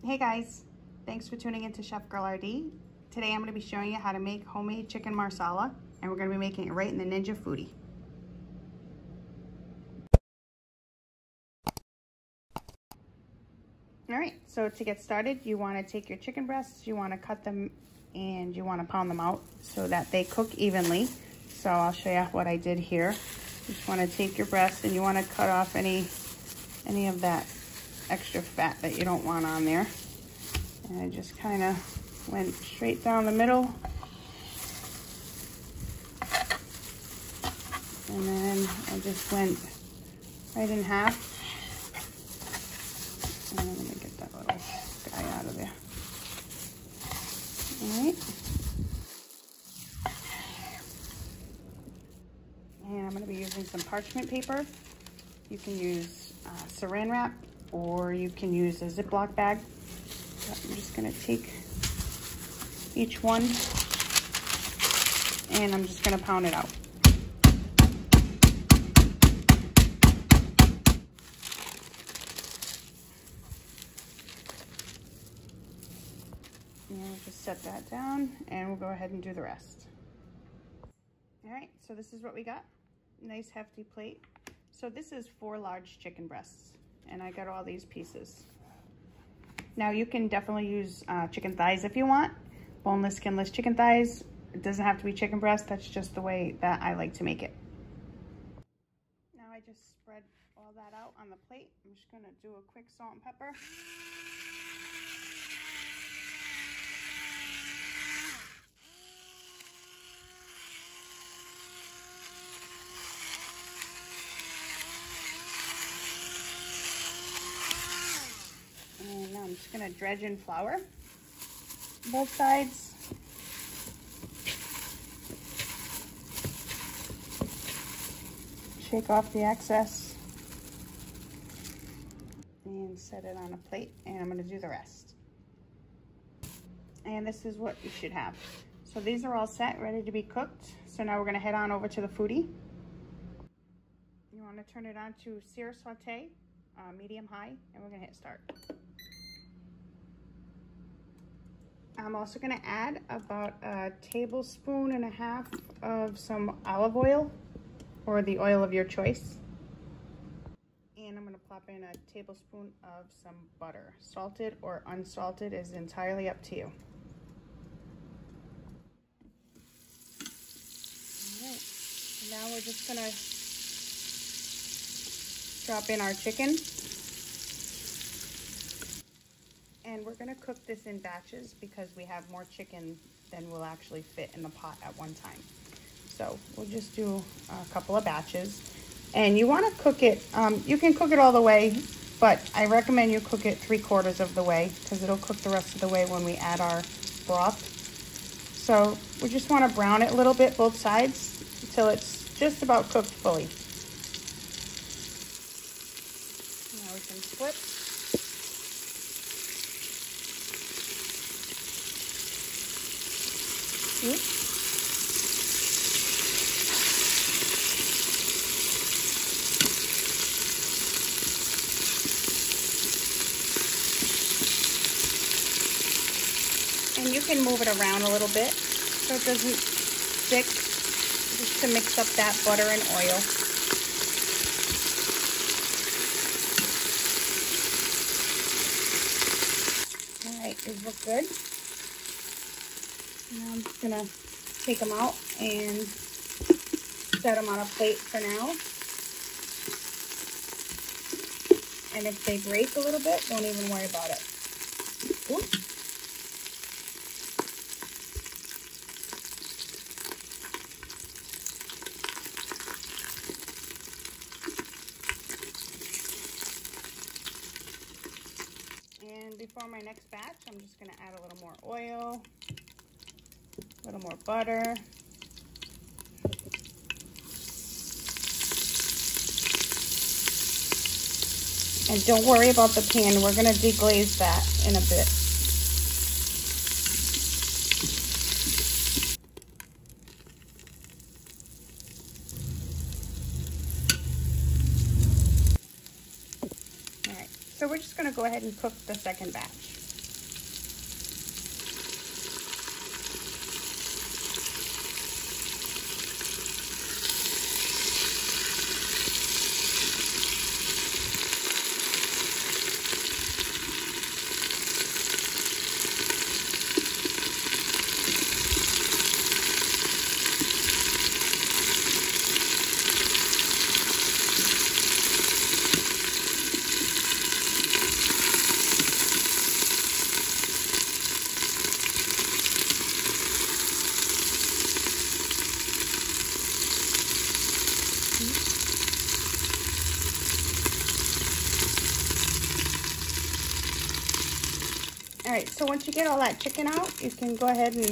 Hey guys, thanks for tuning in to Chef Girl RD. Today I'm going to be showing you how to make homemade chicken marsala, and we're going to be making it right in the Ninja Foodi. Alright, so to get started, you want to take your chicken breasts, you want to cut them, and you want to pound them out so that they cook evenly. So I'll show you what I did here. You just want to take your breasts and you want to cut off any of that extra fat that you don't want on there. And I just kind of went straight down the middle. And then I just went right in half. And let me get that little guy out of there. All right. And I'm going to be using some parchment paper. You can use saran wrap, or you can use a Ziploc bag. But I'm just going to take each one and I'm just going to pound it out. And we'll just set that down and we'll go ahead and do the rest. All right, so this is what we got. Nice hefty plate. So this is 4 large chicken breasts, and I got all these pieces. Now you can definitely use chicken thighs if you want. Boneless, skinless chicken thighs. It doesn't have to be chicken breast. That's just the way that I like to make it. Now I just spread all that out on the plate. I'm just gonna do a quick salt and pepper. And now I'm just gonna dredge in flour, both sides. Shake off the excess and set it on a plate, and I'm gonna do the rest. And this is what you should have. So these are all set, ready to be cooked. So now we're gonna head on over to the Foodi. You wanna turn it on to sear saute, medium high, and we're gonna hit start. I'm also gonna add about 1.5 tablespoons of some olive oil, or the oil of your choice. And I'm gonna plop in 1 tablespoon of some butter. Salted or unsalted is entirely up to you. All right, now we're just gonna drop in our chicken. And we're gonna cook this in batches because we have more chicken than will actually fit in the pot at one time. So we'll just do a couple of batches. And you wanna cook it, you can cook it all the way, but I recommend you cook it 3/4 of the way because it'll cook the rest of the way when we add our broth. So we just wanna brown it a little bit, both sides, until it's just about cooked fully. Now we can flip. And you can move it around a little bit so it doesn't stick, just to mix up that butter and oil. All right, these look good. Now I'm just gonna take them out and set them on a plate for now. And if they break a little bit, don't even worry about it. Oops. And before my next batch, I'm just gonna add a little more oil, a little more butter. And don't worry about the pan, we're gonna deglaze that in a bit. So we're just going to go ahead and cook the second batch. All right, so once you get all that chicken out, you can go ahead and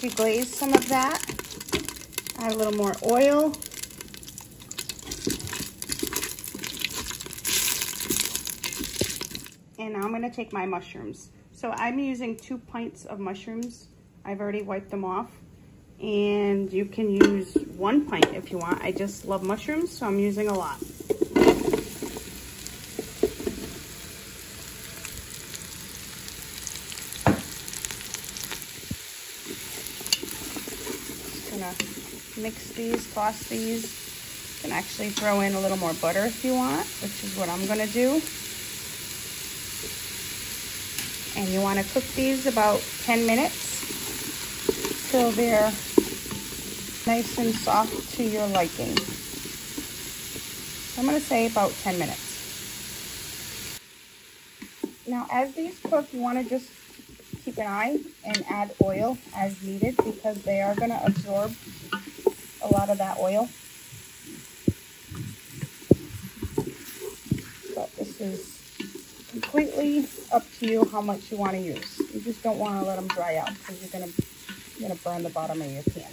deglaze some of that. Add a little more oil. And now I'm gonna take my mushrooms. So I'm using 2 pints of mushrooms. I've already wiped them off. And you can use 1 pint if you want. I just love mushrooms, so I'm using a lot. Just gonna mix these, toss these. You can actually throw in a little more butter if you want, which is what I'm gonna do. And you want to cook these about 10 minutes till they're nice and soft to your liking. So I'm going to say about 10 minutes. Now as these cook, you want to just keep an eye and add oil as needed because they are going to absorb a lot of that oil. But this is completely up to you how much you want to use. You just don't want to let them dry out because you're gonna burn the bottom of your pan.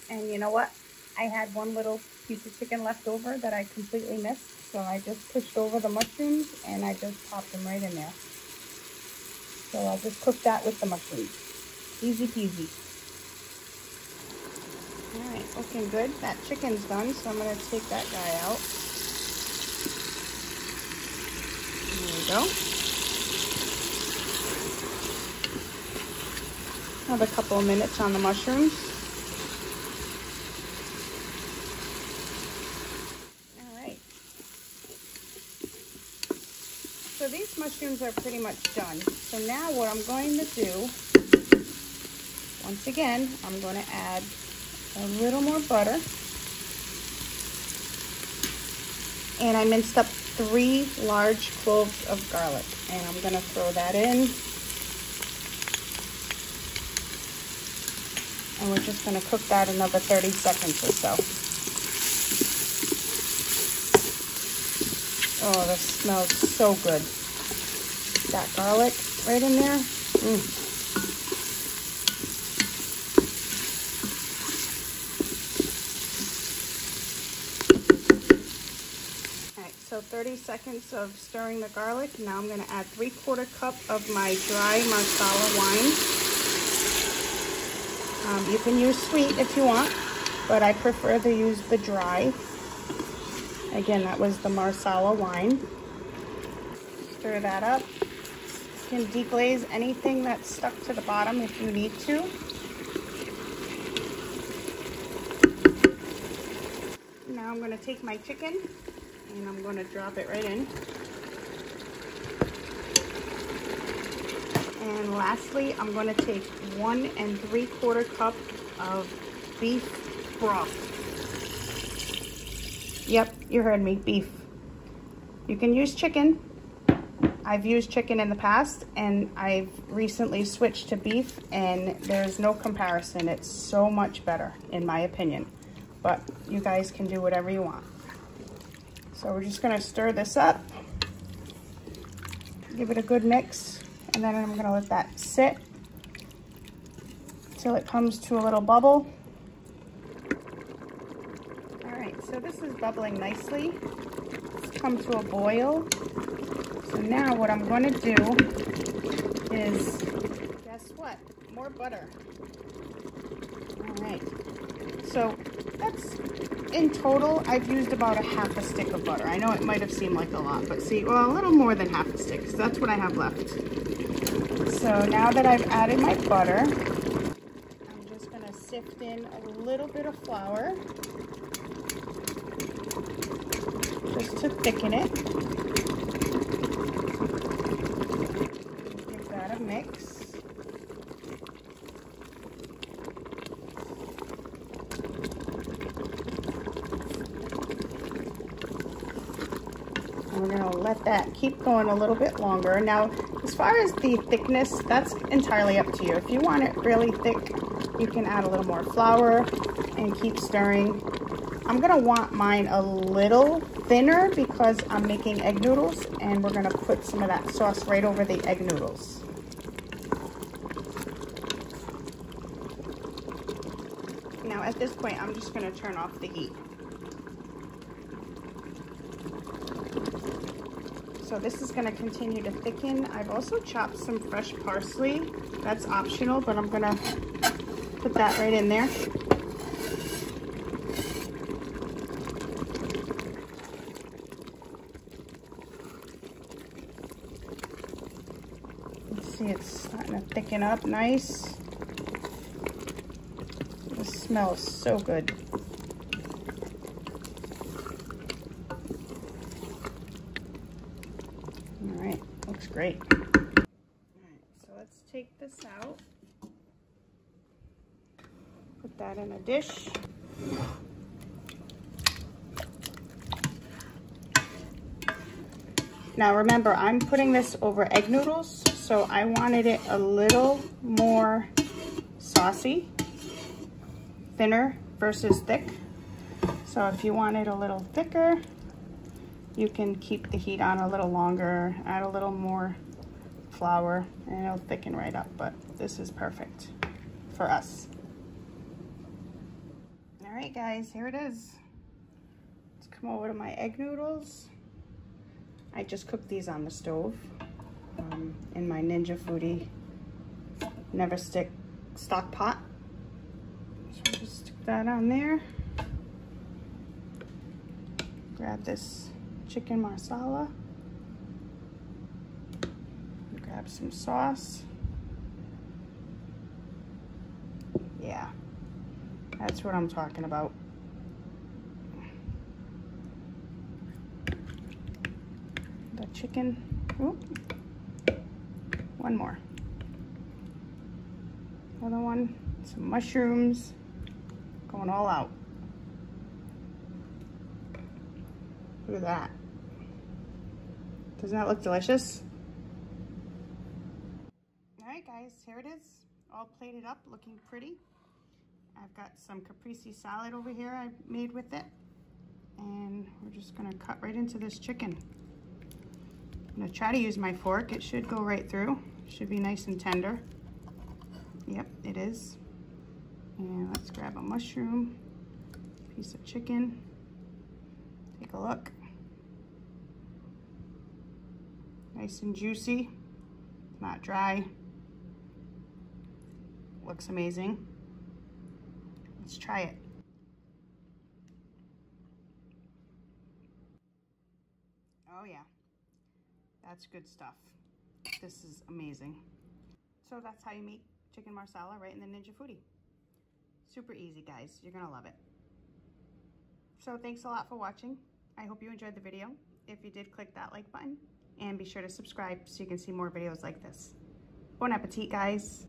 And you know what? I had one little piece of chicken left over that I completely missed, so I just pushed over the mushrooms and I just popped them right in there. So I'll just cook that with the mushrooms. Easy peasy. All right, looking good. That chicken's done, so I'm going to take that guy out. There we go. Another couple of minutes on the mushrooms. All right. So these mushrooms are pretty much done. So now what I'm going to do, once again, I'm going to add a little more butter. And I minced up 3 large cloves of garlic. And I'm gonna throw that in. And we're just gonna cook that another 30 seconds or so. Oh, this smells so good. That garlic right in there. So 30 seconds of stirring the garlic. Now I'm going to add 3/4 cup of my dry Marsala wine. You can use sweet if you want, but I prefer to use the dry. Again, that was the Marsala wine. Stir that up. You can deglaze anything that's stuck to the bottom if you need to. Now I'm going to take my chicken and I'm going to drop it right in. And lastly, I'm going to take 1 3/4 cup of beef broth. Yep, you heard me, beef. You can use chicken. I've used chicken in the past and I've recently switched to beef and there's no comparison. It's so much better in my opinion, but you guys can do whatever you want. So we're just gonna stir this up, give it a good mix, and then I'm gonna let that sit till it comes to a little bubble. All right, so this is bubbling nicely. It's come to a boil. So now what I'm gonna do is, guess what? More butter. All right, so that's, in total, I've used about 1/2 stick of butter. I know it might have seemed like a lot, but see, well, a little more than 1/2 stick, so that's what I have left. So now that I've added my butter, I'm just gonna sift in a little bit of flour, just to thicken it. Give that a mix. We're going to let that keep going a little bit longer. Now, as far as the thickness, that's entirely up to you. If you want it really thick, you can add a little more flour and keep stirring. I'm I'm gonna want mine a little thinner because I'm making egg noodles, and we're gonna put some of that sauce right over the egg noodles. Now at this point, I'm just gonna turn off the heat. So this is gonna continue to thicken. I've also chopped some fresh parsley. That's optional, but I'm gonna put that right in there. See, it's starting to thicken up nice. The smell is so good. All right, looks great. All right, so let's take this out. Put that in a dish. Now remember, I'm putting this over egg noodles, so I wanted it a little more saucy, thinner versus thick. So if you want it a little thicker, you can keep the heat on a little longer, add a little more flour, and it'll thicken right up, but this is perfect for us. All right, guys, here it is. Let's come over to my egg noodles. I just cooked these on the stove in my Ninja Foodi never stick stock pot. So just stick that on there. Grab this chicken marsala. Grab some sauce. Yeah, that's what I'm talking about. The chicken. Ooh. One more. Another one. Some mushrooms. Going all out. Look at that. Doesn't that look delicious? All right, guys, here it is. All plated up, looking pretty. I've got some caprese salad over here I made with it. And we're just gonna cut right into this chicken. I'm gonna try to use my fork. It should go right through. Should be nice and tender. Yep, it is. And let's grab a mushroom, piece of chicken. Take a look. Nice and juicy, not dry. Looks amazing. Let's try it. Oh yeah, that's good stuff. This is amazing. So that's how you make chicken marsala right in the Ninja Foodi. Super easy, guys. You're gonna love it. So thanks a lot for watching. I hope you enjoyed the video. If you did, click that like button and be sure to subscribe so you can see more videos like this. Bon appetit, guys.